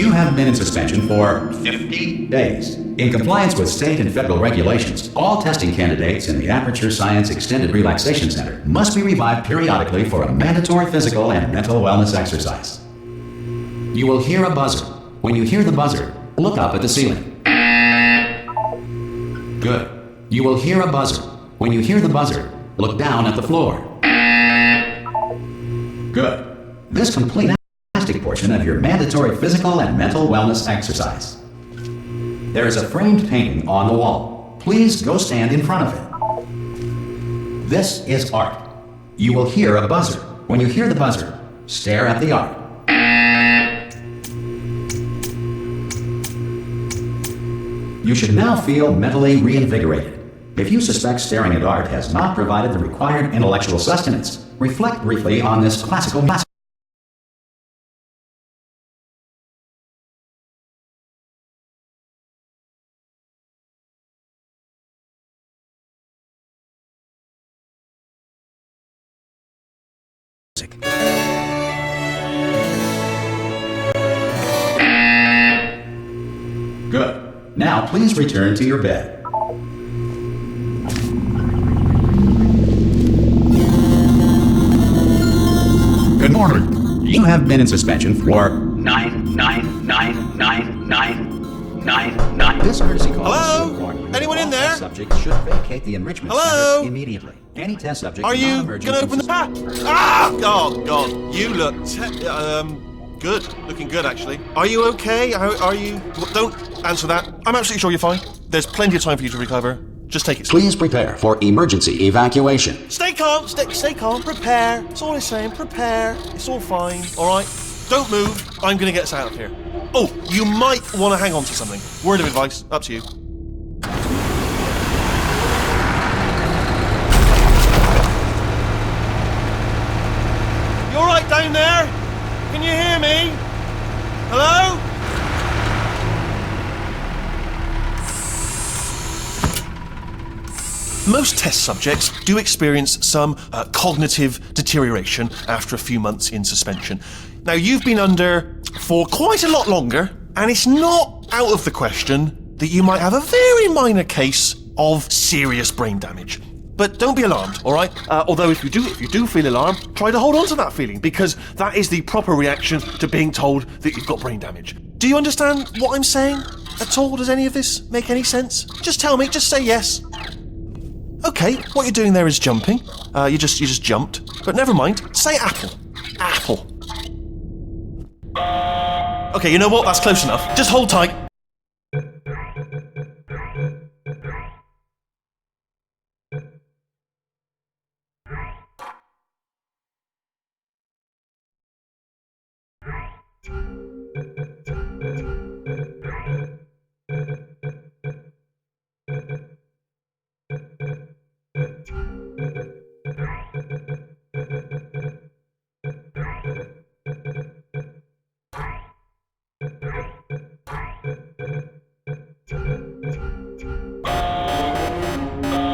You have been in suspension for 50 days. In compliance with state and federal regulations, all testing candidates in the Aperture Science Extended Relaxation Center must be revived periodically for a mandatory physical and mental wellness exercise. You will hear a buzzer. When you hear the buzzer, look up at the ceiling. Good. You will hear a buzzer. When you hear the buzzer, look down at the floor. Good. This completes the portion of your mandatory physical and mental wellness exercise. There is a framed painting on the wall. Please go stand in front of it. This is art. You will hear a buzzer. When you hear the buzzer, stare at the art. You should now feel mentally reinvigorated. If you suspect staring at art has not provided the required intellectual sustenance, reflect briefly on this classical masterpiece. Good. Now please return to your bed. Good morning. You have been in suspension for 9999999. This emergency call Hello? is to warn you. Anyone in All there? test subjects should vacate the enrichment Hello? center immediately. Any test subject Are you non-emergent gonna open the Oh God, you look good. Looking good, actually. Are you okay? Are you? Don't answer that. I'm absolutely sure you're fine. There's plenty of time for you to recover. Just take it slow. Please prepare for emergency evacuation. Stay calm. Stay calm. Prepare. That's all I'm saying. Prepare. It's all fine. All right. Don't move. I'm gonna get us out of here. Oh, you might want to hang on to something. Word of advice. Up to you. You all right down there? Can you hear me? Hello? Most test subjects do experience some cognitive deterioration after a few months in suspension. Now, you've been under for quite a lot longer, and it's not out of the question that you might have a very minor case of serious brain damage. But don't be alarmed, all right? Although if you do feel alarmed, try to hold on to that feeling, because that is the proper reaction to being told that you've got brain damage. Do you understand what I'm saying at all? Does any of this make any sense? Just tell me, just say yes. Okay, what you're doing there is jumping. You just jumped. But never mind, say apple. Apple. Okay, you know what? That's close enough. Just hold tight.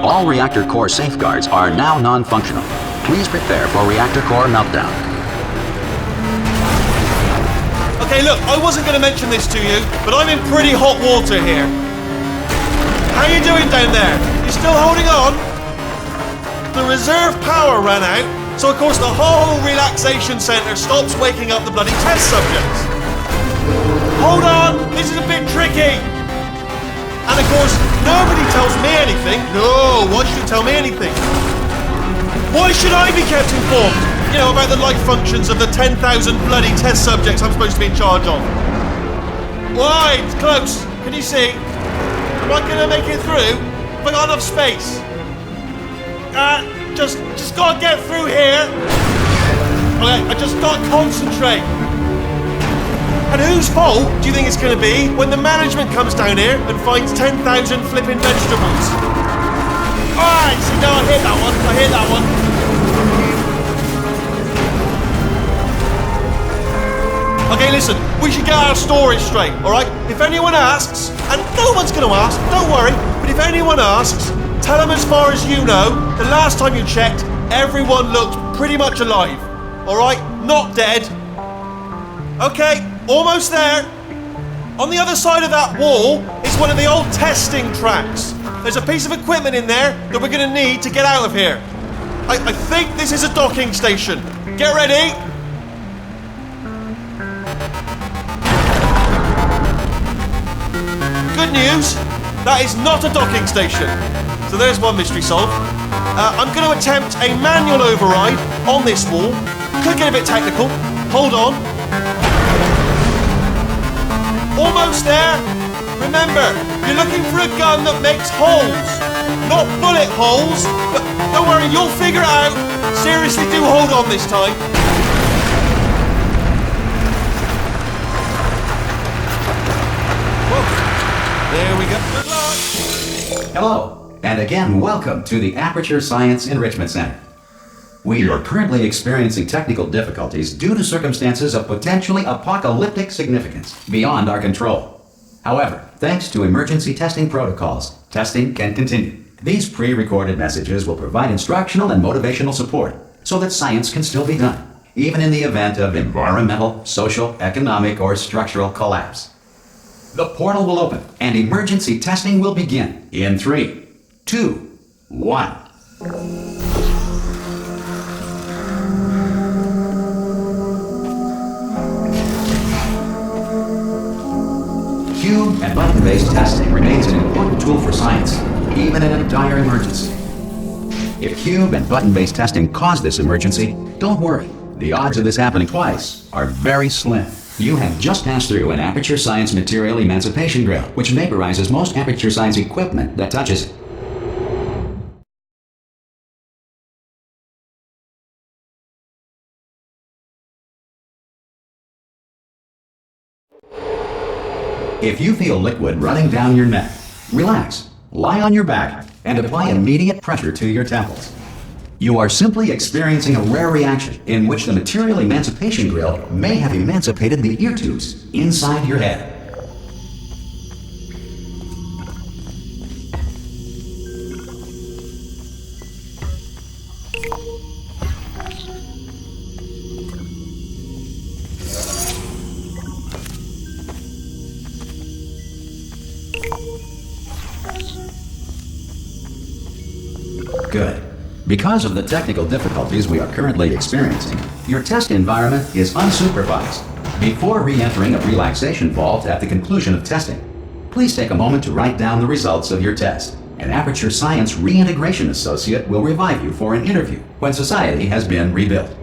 All reactor core safeguards are now non-functional. Please prepare for reactor core meltdown. Okay, look, I wasn't going to mention this to you, but I'm in pretty hot water here. How you doing down there? You still holding on? The reserve power ran out, so of course the whole relaxation centre stops waking up the bloody test subjects. Hold on, this is a bit tricky. And of course, nobody tells me anything. No, why should you tell me anything? Why should I be kept informed? You know, about the life functions of the 10,000 bloody test subjects I'm supposed to be in charge of. Why? It's close. Can you see? Am I gonna make it through? Have I got enough space? Just gotta get through here. Okay, I just gotta concentrate. And whose fault do you think it's gonna be when the management comes down here and finds 10,000 flipping vegetables? Alright, see, no, I hit that one. I hit that one. Okay, listen, we should get our story straight, alright? If anyone asks, and no one's gonna ask, don't worry, but if anyone asks, tell them as far as you know, the last time you checked, everyone looked pretty much alive. Alright? Not dead. Okay, almost there. On the other side of that wall is one of the old testing tracks. There's a piece of equipment in there that we're gonna need to get out of here. I think this is a docking station. Get ready. Good news, that is not a docking station. So there's one mystery solved. I'm going to attempt a manual override on this wall. Could get a bit technical. Hold on. Almost there. Remember, you're looking for a gun that makes holes, not bullet holes. But don't worry, you'll figure it out. Seriously, do hold on this time. Whoa. There we go. Good luck. Hello, and again, welcome to the Aperture Science Enrichment Center. We are currently experiencing technical difficulties due to circumstances of potentially apocalyptic significance beyond our control. However, thanks to emergency testing protocols, testing can continue. These pre-recorded messages will provide instructional and motivational support so that science can still be done, even in the event of environmental, social, economic, or structural collapse. The portal will open and emergency testing will begin in 3, 2, 1. Cube and button-based testing remains an important tool for science, even in a dire emergency. If cube and button-based testing cause this emergency, don't worry. The odds of this happening twice are very slim. You have just passed through an Aperture Science material emancipation drill, which vaporizes most Aperture Science equipment that touches it. If you feel liquid running down your neck, relax, lie on your back, and apply immediate pressure to your temples. You are simply experiencing a rare reaction in which the material emancipation grill may have emancipated the ear tubes inside your head. Good. Because of the technical difficulties we are currently experiencing, your test environment is unsupervised. Before re-entering a relaxation vault at the conclusion of testing, please take a moment to write down the results of your test. An Aperture Science Reintegration Associate will revive you for an interview when society has been rebuilt.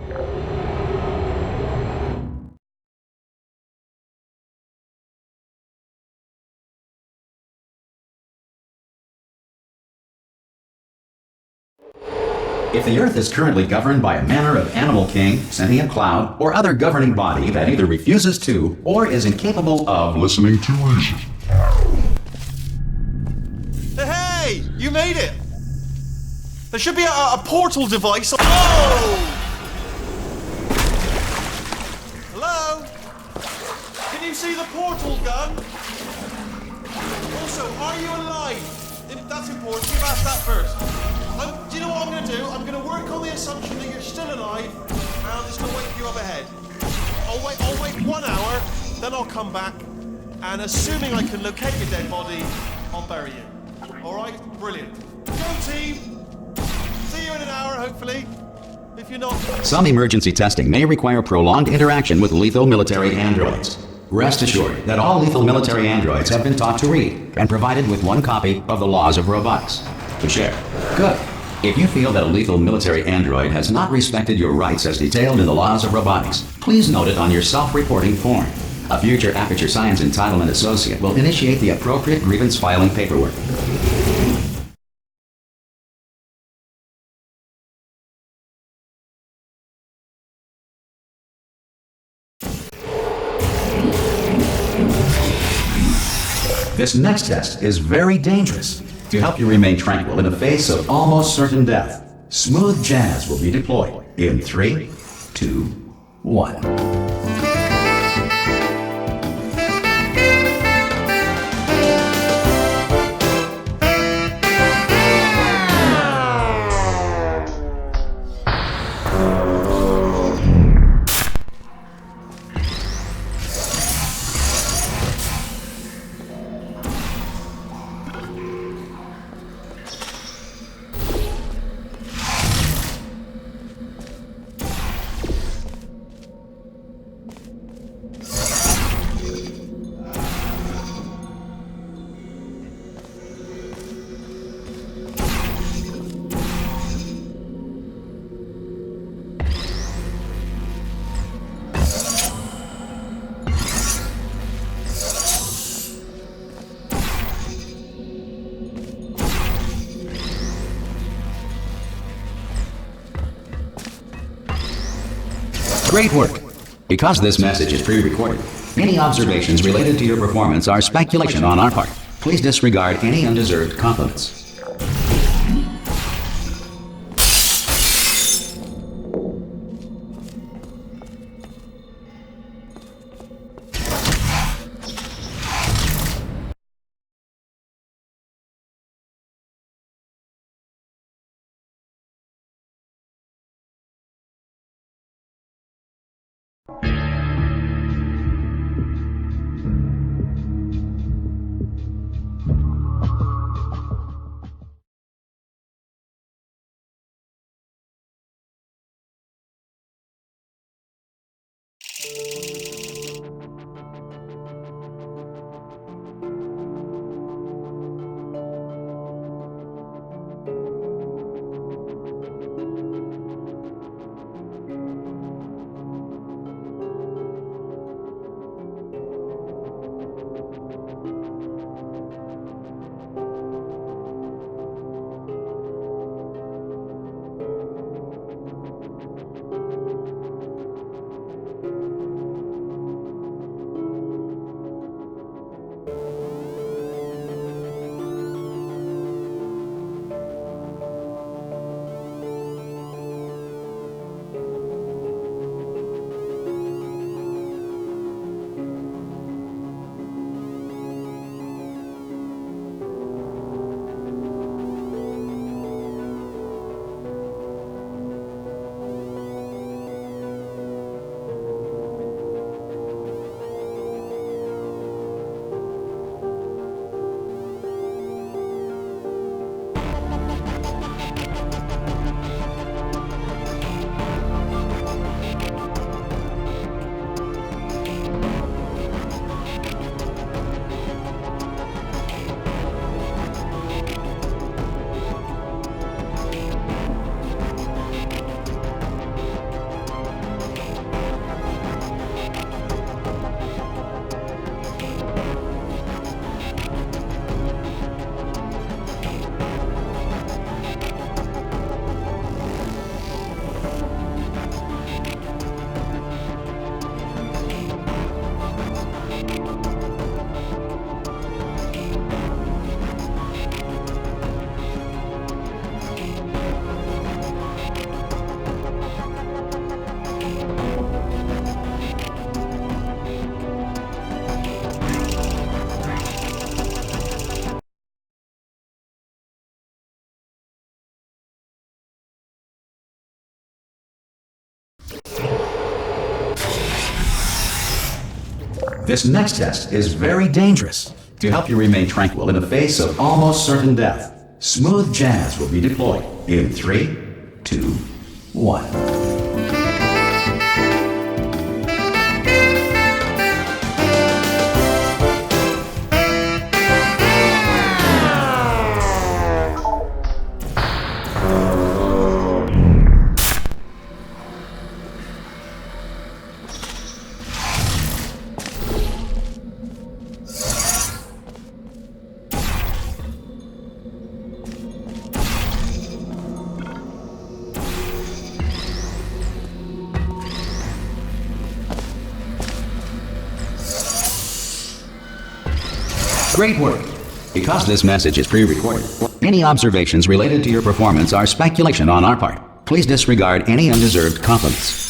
If the Earth is currently governed by a manner of animal king, sentient cloud, or other governing body that either refuses to or is incapable of listening to reason. Hey, you made it! There should be a portal device. Oh! Hello? Can you see the portal gun? Also, are you alive? That's important. You've asked that first. Do you know what I'm going to do? I'm going to work on the assumption that you're still alive, and I'm just going to wake you up ahead. I'll wait 1 hour, then I'll come back, and assuming I can locate your dead body, I'll bury you. Alright? Brilliant. Go team! See you in an hour, hopefully. If you're not... Some emergency testing may require prolonged interaction with lethal military androids. Rest assured that all lethal military androids have been taught to read and provided with 1 copy of the Laws of Robotics to share. Good. If you feel that a lethal military android has not respected your rights as detailed in the Laws of Robotics, please note it on your self-reporting form. A future Aperture Science Entitlement Associate will initiate the appropriate grievance filing paperwork. This next test is very dangerous. To help you remain tranquil in the face of almost certain death, smooth jazz will be deployed in 3, 2, 1. Great work! Because this message is pre-recorded, any observations related to your performance are speculation on our part. Please disregard any undeserved compliments. This next test is very dangerous. To help you remain tranquil in the face of almost certain death, smooth jazz will be deployed in 3, 2, 1. Great work! Because this message is pre-recorded, any observations related to your performance are speculation on our part. Please disregard any undeserved compliments.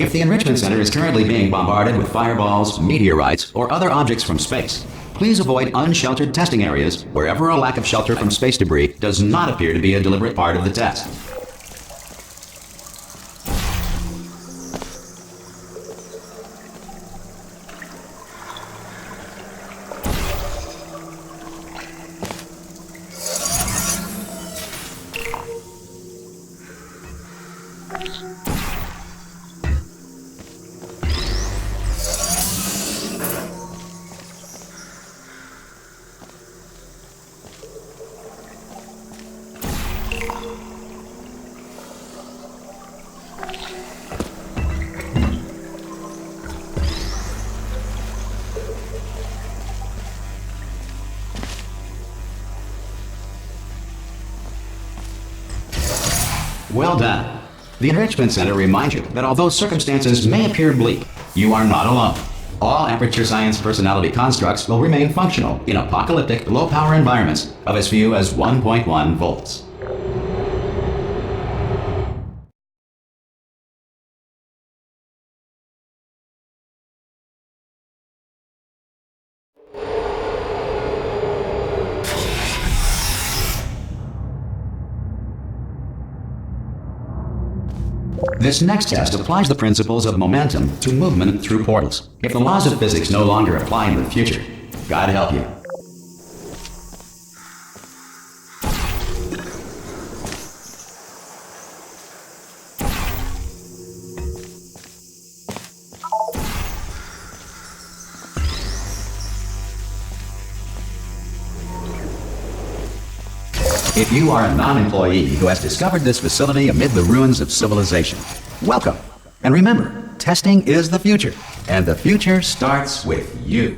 if the Enrichment Center is currently being bombarded with fireballs, meteorites, or other objects from space, please avoid unsheltered testing areas wherever a lack of shelter from space debris does not appear to be a deliberate part of the test. Well done. The Enrichment Center reminds you that although circumstances may appear bleak, you are not alone. All Aperture Science personality constructs will remain functional in apocalyptic, low-power environments of as few as 1.1 volts. This next test applies the principles of momentum to movement through portals. If the laws of physics no longer apply in the future, God help you. If you are a non-employee who has discovered this facility amid the ruins of civilization, welcome. And remember, testing is the future, and the future starts with you.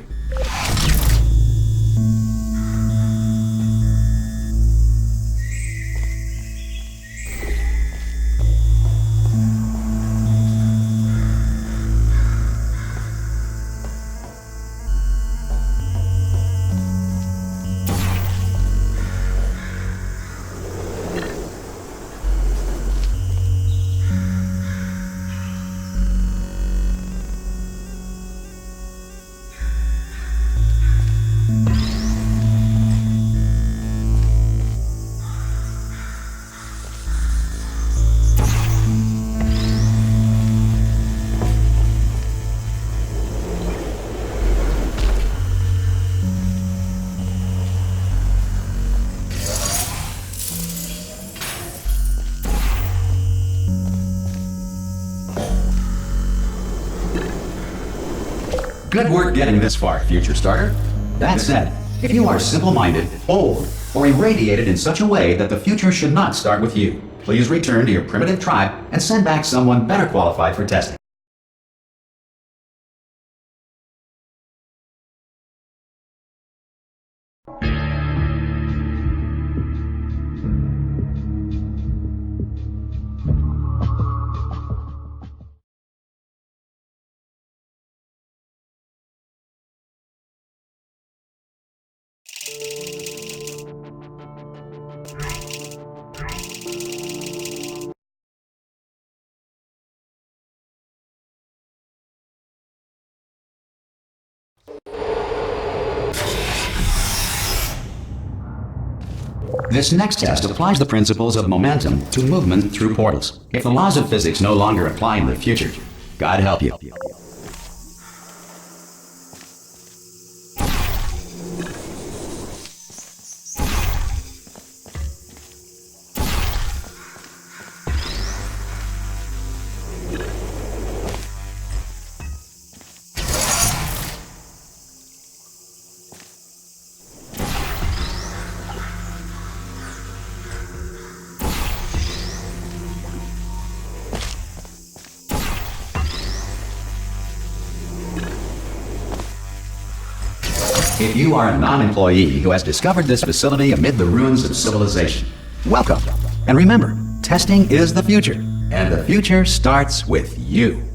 Good work getting this far, future starter. That said, if you are simple-minded, old, or irradiated in such a way that the future should not start with you, please return to your primitive tribe and send back someone better qualified for testing. This next test applies the principles of momentum to movement through portals. If the laws of physics no longer apply in the future, God help you. If you are a non-employee who has discovered this facility amid the ruins of civilization, welcome. And remember, testing is the future, and the future starts with you.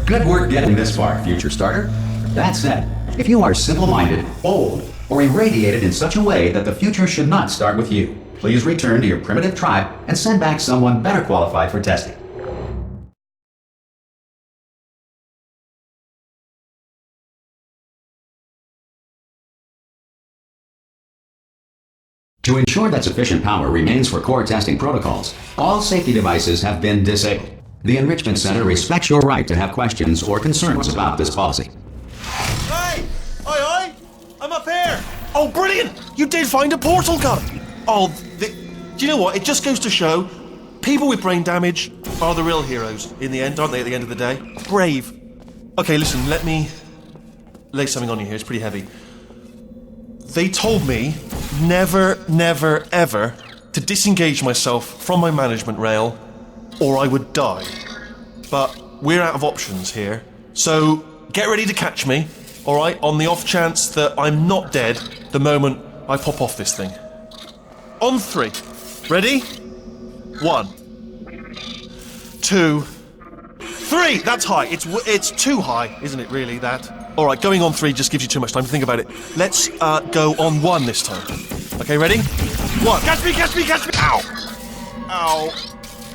Good work getting this far, future starter. That said, if you are simple-minded, bold, or irradiated in such a way that the future should not start with you, please return to your primitive tribe and send back someone better qualified for testing. To ensure that sufficient power remains for core testing protocols, all safety devices have been disabled. The Enrichment Center respects your right to have questions or concerns about this policy. Hey! Oi! I'm up here! Oh, brilliant! You did find a portal gun! Oh, do you know what? It just goes to show, people with brain damage are the real heroes in the end, aren't they, at the end of the day? Brave. Okay, listen, let me lay something on you here. It's pretty heavy. They told me never, never, ever to disengage myself from my management rail or I would die. But we're out of options here. So get ready to catch me, alright, on the off chance that I'm not dead the moment I pop off this thing. On 3. Ready? 1, 2, 3! That's high. It's too high, isn't it, really, that? Alright, going on 3 just gives you too much time to think about it. Let's go on 1 this time. Okay, ready? 1. Catch me, catch me, catch me! Ow! Ow.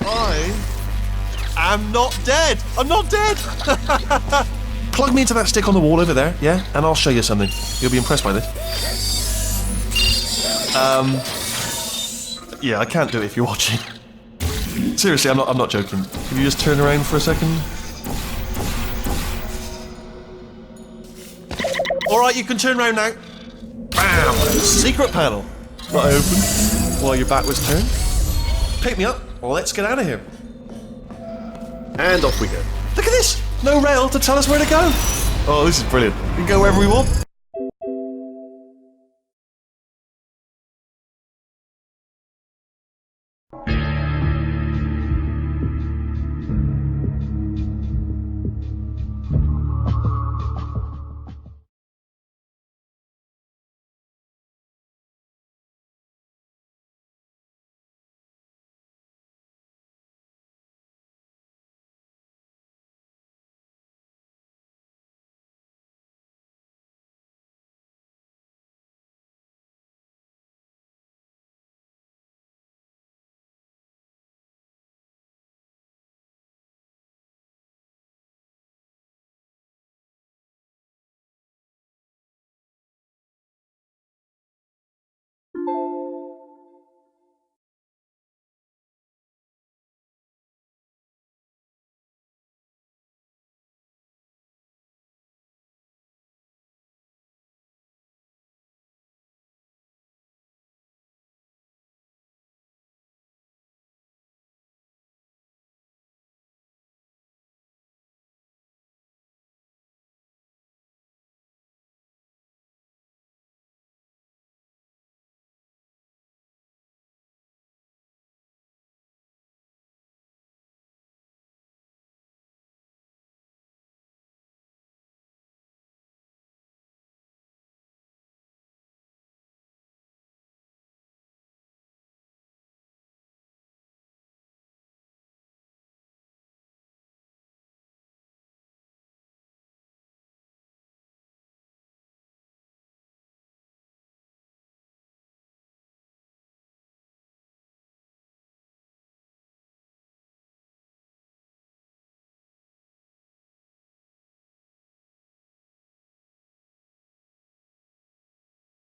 I am not dead! I'm not dead! Plug me into that stick on the wall over there, yeah? And I'll show you something. You'll be impressed by this. Yeah, I can't do it if you're watching. Seriously, I'm not joking. Can you just turn around for a second? Alright, you can turn around now. Bam! Secret panel. That I opened while your back was turned. Pick me up. Let's get out of here. And off we go. Look at this! No rail to tell us where to go. Oh, this is brilliant. We can go wherever we want.